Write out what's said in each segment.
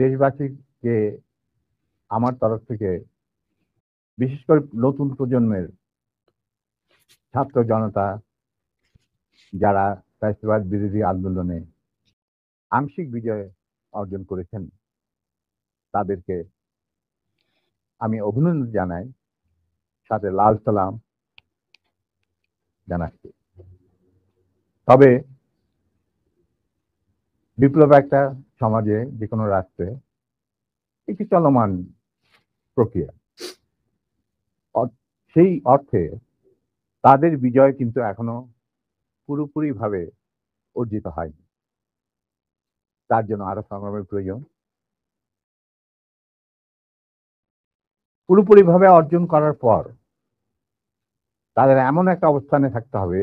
দেশবাসীকে আমার তরফ থেকে, বিশেষ করে নতুন প্রজন্মের ছাত্র জনতা যারা ফ্যাসিবাদ বিরোধী আন্দোলনে আংশিক বিজয় অর্জন করেছেন, তাদেরকে আমি অভিনন্দন জানাই, সাথে লাল সালাম জানাচ্ছি। তবে বিপ্লব একটা সমাজে, যে কোনো রাষ্ট্রে একটি চলমান প্রক্রিয়া। সেই অর্থে তাদের বিজয় কিন্তু এখনো পুরোপুরিভাবে অর্জিত হয়নি। তার জন্য আরো সংগ্রামের প্রয়োজন। পুরোপুরিভাবে অর্জন করার পর তাদের এমন একটা অবস্থানে থাকতে হবে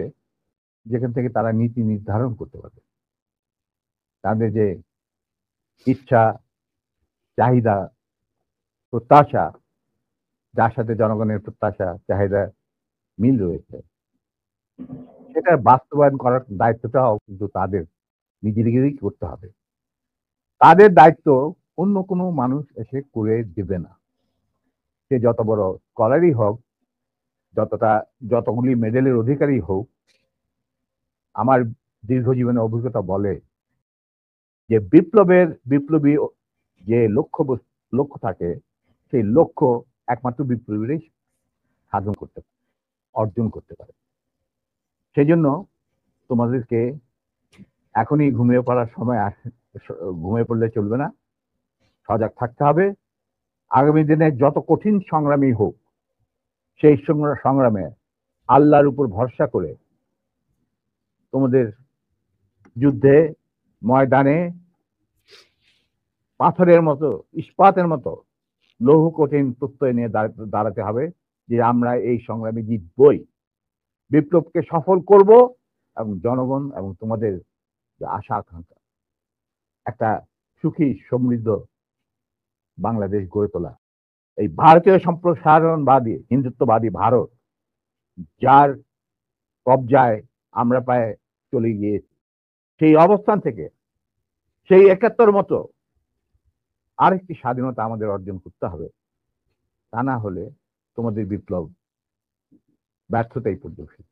যেখান থেকে তারা নীতি নির্ধারণ করতে পারবে। তাদের যে ইচ্ছা, চাহিদা, প্রত্যাশা, যার সাথে জনগণের প্রত্যাশা চাহিদা মিল রয়েছে, সেটার বাস্তবায়ন করার দায়িত্বটাও কিন্তু তাদের নিজেদেরই করতে হবে। তাদের দায়িত্ব অন্য কোনো মানুষ এসে করে দেবে না। সে যত বড় স্কলারই হোক, যতগুলি মেডেলের অধিকারী হোক, আমার দীর্ঘ জীবনের অভিজ্ঞতা বলে যে বিপ্লবী যে লক্ষ্য থাকে, সেই লক্ষ্য একমাত্র বিপ্লবীরাই সাধন করতে পারে, অর্জন করতে পারে। সেই জন্য তোমাদেরকে এখনই ঘুমিয়ে পড়ার সময় ঘুমিয়ে পড়লে চলবে না, সজাগ থাকতে হবে। আগামী দিনে যত কঠিন সংগ্রামী হোক, সেই সংগ্রামে আল্লাহর উপর ভরসা করে তোমাদের যুদ্ধে ময়দানে পাথরের মতো, ইস্পাতের মতো লৌহ কঠিন প্রত্যয় নিয়ে দাঁড়াতে হবে যে আমরা এই সংগ্রামে জিতবই, বিপ্লবকে সফল করব এবং জনগণ এবং তোমাদের যে আশা আকাঙ্ক্ষা, একটা সুখী সমৃদ্ধ বাংলাদেশ গড়ে তোলা। এই ভারতীয় সম্প্রসারণবাদী হিন্দুত্ববাদী ভারত, যার কবজায় আমরা প্রায় চলে গিয়েছি, সেই অবস্থান থেকে সেই ৭১ মতো আরেকটি স্বাধীনতা আমাদের অর্জন করতে হবে। তা না হলে তোমাদের বিপ্লব ব্যর্থতাই পর্যবেসিত।